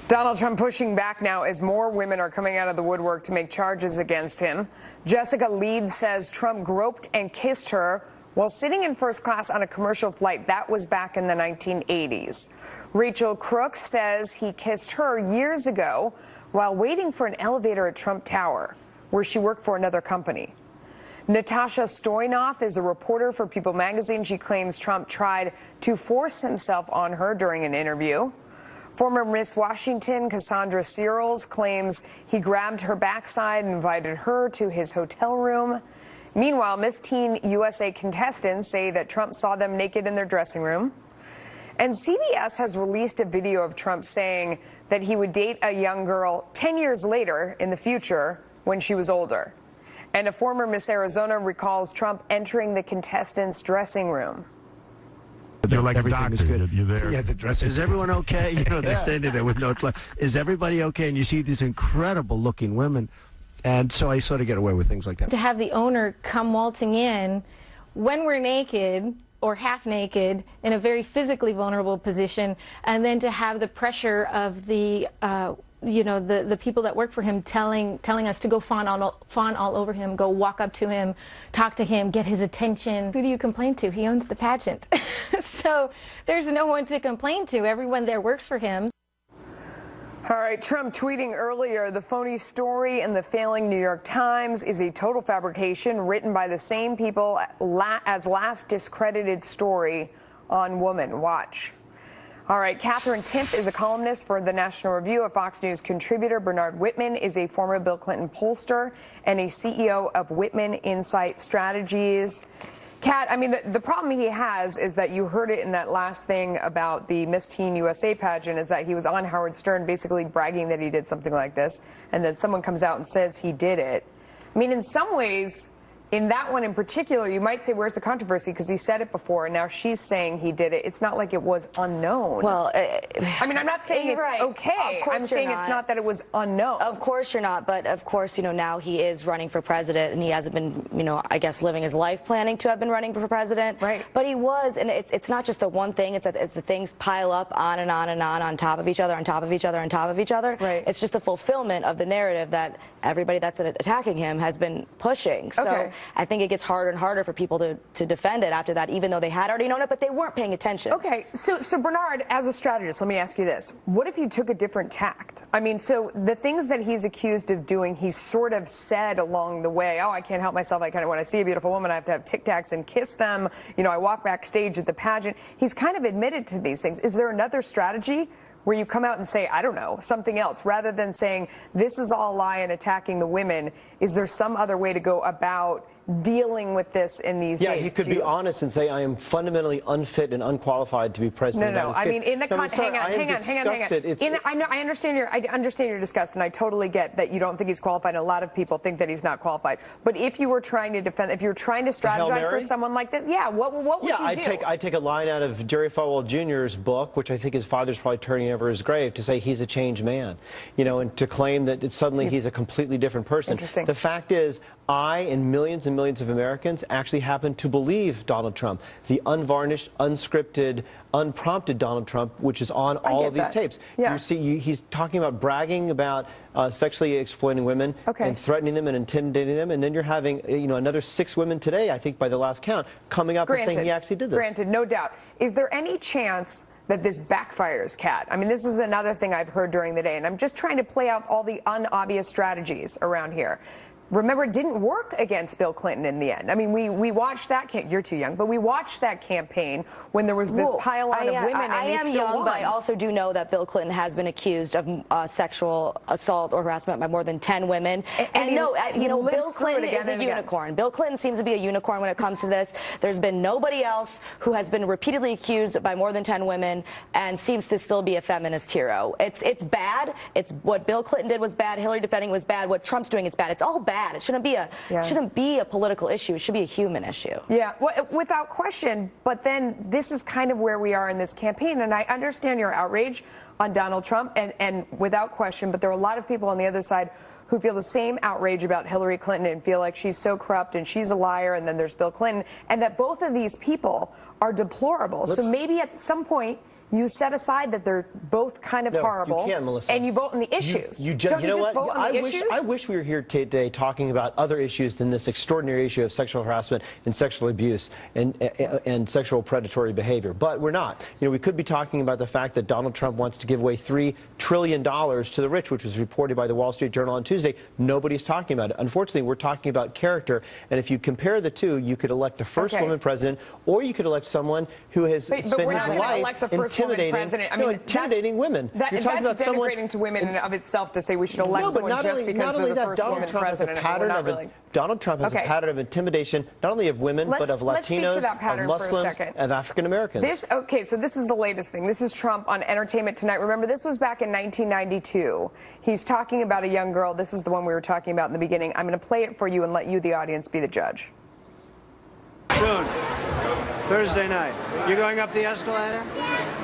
Donald Trump pushing back now as more women are coming out of the woodwork to make charges against him. Jessica Leeds says Trump groped and kissed her while sitting in first class on a commercial flight. That was back in the 1980s. Rachel Crooks says he kissed her years ago while waiting for an elevator at Trump Tower, where she worked for another company. Natasha Stoynoff is a reporter for People magazine. She claims Trump tried to force himself on her during an interview. Former Miss Washington Cassandra Searles claims he grabbed her backside and invited her to his hotel room. Meanwhile, Miss Teen USA contestants say that Trump saw them naked in their dressing room. And CBS has released a video of Trump saying that he would date a young girl 10 years later in the future when she was older. And a former Miss Arizona recalls Trump entering the contestants' dressing room. You're like everything a doctor. is good. You're there. Yeah, the dressing. Is everyone okay? You know, they're standing there with no clothes. Is everybody okay? And you see these incredible-looking women. And so I sort of get away with things like that. To have the owner come waltzing in when we're naked or half naked in a very physically vulnerable position, and then to have the pressure of the the people that work for him telling us to go fawn all over him, go walk up to him, talk to him, get his attention. Who do you complain to? He owns the pageant. So there's no one to complain to. Everyone there works for him. All right, Trump tweeting earlier, the phony story in the failing New York Times is a total fabrication written by the same people as last discredited story on Woman. Watch. All right, Catherine Timpf is a columnist for the National Review, a Fox News contributor. Bernard Whitman is a former Bill Clinton pollster and a CEO of Whitman Insight Strategies. Kat, I mean, the problem he has is that you heard it in that last thing about the Miss Teen USA pageant, is that he was on Howard Stern basically bragging that he did something like this, and then someone comes out and says he did it. I mean, in some ways, in that one in particular, you might say, where's the controversy? Because he said it before, and now she's saying he did it. It's not like it was unknown. Well, I mean, I'm not saying it's right. okay. I'm saying it's not that it was unknown. Of course you're not. But of course, now he is running for president, and he hasn't been, I guess, living his life planning to have been running for president. Right. But he was, and it's not just the one thing. It's the things pile up on and on and on top of each other, on top of each other, on top of each other. Right. It's just the fulfillment of the narrative that everybody that's attacking him has been pushing. So I think it gets harder and harder for people to defend it after that, even though they had already known it, but they weren't paying attention. Okay, so Bernard, as a strategist, let me ask you this. What if you took a different tact? I mean, so the things that he's accused of doing, he sort of said along the way, oh, I can't help myself. I kind of, when I see a beautiful woman, I have to have Tic Tacs and kiss them. I walk backstage at the pageant. He's kind of admitted to these things. Is there another strategy where you come out and say, I don't know, something else, rather than saying this is all a lie and attacking the women? Is there some other way to go about dealing with this in these days? Yeah, he could be honest and say, I am fundamentally unfit and unqualified to be president. No. I mean, in the hang on. I understand your disgust, and I totally get that you don't think he's qualified, and a lot of people think that he's not qualified. But if you were trying to defend, if you were trying to strategize for someone like this, what would you do? I'd take a line out of Jerry Falwell Jr.'s book, which I think his father's probably turning over his grave, to say he's a changed man, and to claim that suddenly he's a completely different person. Interesting. The fact is, I and millions of Americans actually happen to believe Donald Trump, the unvarnished, unscripted, unprompted Donald Trump, which is on all of these tapes. Yeah. You see, he's talking about bragging about sexually exploiting women and threatening them and intimidating them, and then you're having another 6 women today, I think by the last count, coming up and saying he actually did this. Granted, no doubt. Is there any chance that this backfires, Kat? I mean, this is another thing I've heard during the day, and I'm just trying to play out all the unobvious strategies around here. Remember, it didn't work against Bill Clinton in the end. I mean, we watched that. You're too young, but we watched that campaign when there was this pile-on of women, and he still won. I am young, but I also do know that Bill Clinton has been accused of sexual assault or harassment by more than 10 women. And Bill Clinton is a unicorn. Bill Clinton seems to be a unicorn when it comes to this. There's been nobody else who has been repeatedly accused by more than 10 women and seems to still be a feminist hero. It's bad. It's what Bill Clinton did was bad. Hillary defending was bad. What Trump's doing is bad. It's all bad. It shouldn't be a political issue. It should be a human issue. Yeah, well, without question. But then this is kind of where we are in this campaign. And I understand your outrage on Donald Trump, and without question. But there are a lot of people on the other side who who feel the same outrage about Hillary Clinton and feel like she's so corrupt and she's a liar, and then there's Bill Clinton, and that both of these people are deplorable. So maybe at some point you set aside that they're both kind of horrible, you can't, Melissa. and you vote on the issues. You know what? I wish we were here today talking about other issues than this extraordinary issue of sexual harassment and sexual abuse and sexual predatory behavior. But we're not. You know, we could be talking about the fact that Donald Trump wants to give away $3 trillion to the rich, which was reported by the Wall Street Journal on Tuesday. Nobody's talking about it. Unfortunately, we're talking about character. And if you compare the two, you could elect the first woman president, or you could elect someone who has spent his life intimidating women. You're talking about denigrating to women in and of itself to say we should elect someone just because they're the first woman president. Donald Trump has a pattern of intimidation, not only of women, but of Latinos, of Muslims, of African Americans. So this is the latest thing. This is Trump on Entertainment Tonight. Remember, this was back in 1992. He's talking about a young girl. This is the one we were talking about in the beginning. I'm going to play it for you and let you, the audience, be the judge. Soon. Thursday night. You're going up the escalator?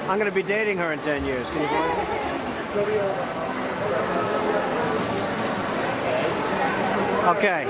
I'm going to be dating her in 10 years. Can you believe it? Okay.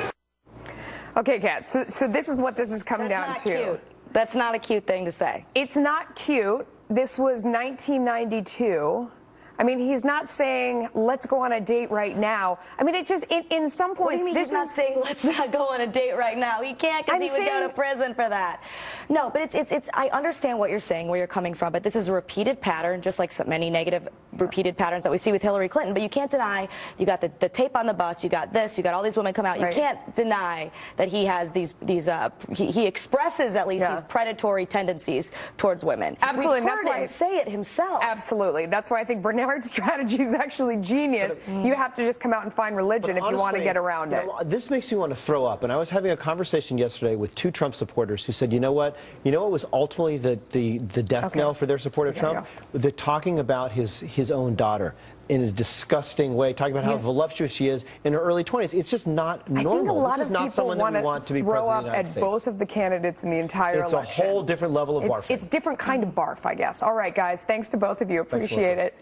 Okay, Kat. So this is what this is coming down to. Cute. That's not a cute thing to say. It's not cute. This was 1992. I mean, he's not saying, let's go on a date right now. I mean, it just, in some points, he's not saying, let's not go on a date right now. He can't because he would go to prison for that. No, but I understand what you're saying, where you're coming from, but this is a repeated pattern, just like so many negative repeated patterns that we see with Hillary Clinton. But you can't deny, you got the tape on the bus, you got this, you got all these women come out. You can't deny that he has he expresses at least these predatory tendencies towards women. Absolutely. We've heard him say it himself. Absolutely. That's why I think Bernard's strategy is actually genius. You have to just come out and find religion if you want to get around it. This makes me want to throw up. And I was having a conversation yesterday with two Trump supporters who said, you know what was ultimately the death knell for their support of Trump? They're talking about his own daughter in a disgusting way, talking about how voluptuous she is in her early 20s. It's just not normal. I think a lot this is not someone that we want to be president of the United States. Throw up at both of the candidates in the entire election. It's a whole different level of barf. It's different kind of barf, I guess. All right, guys. Thanks to both of you. Appreciate it.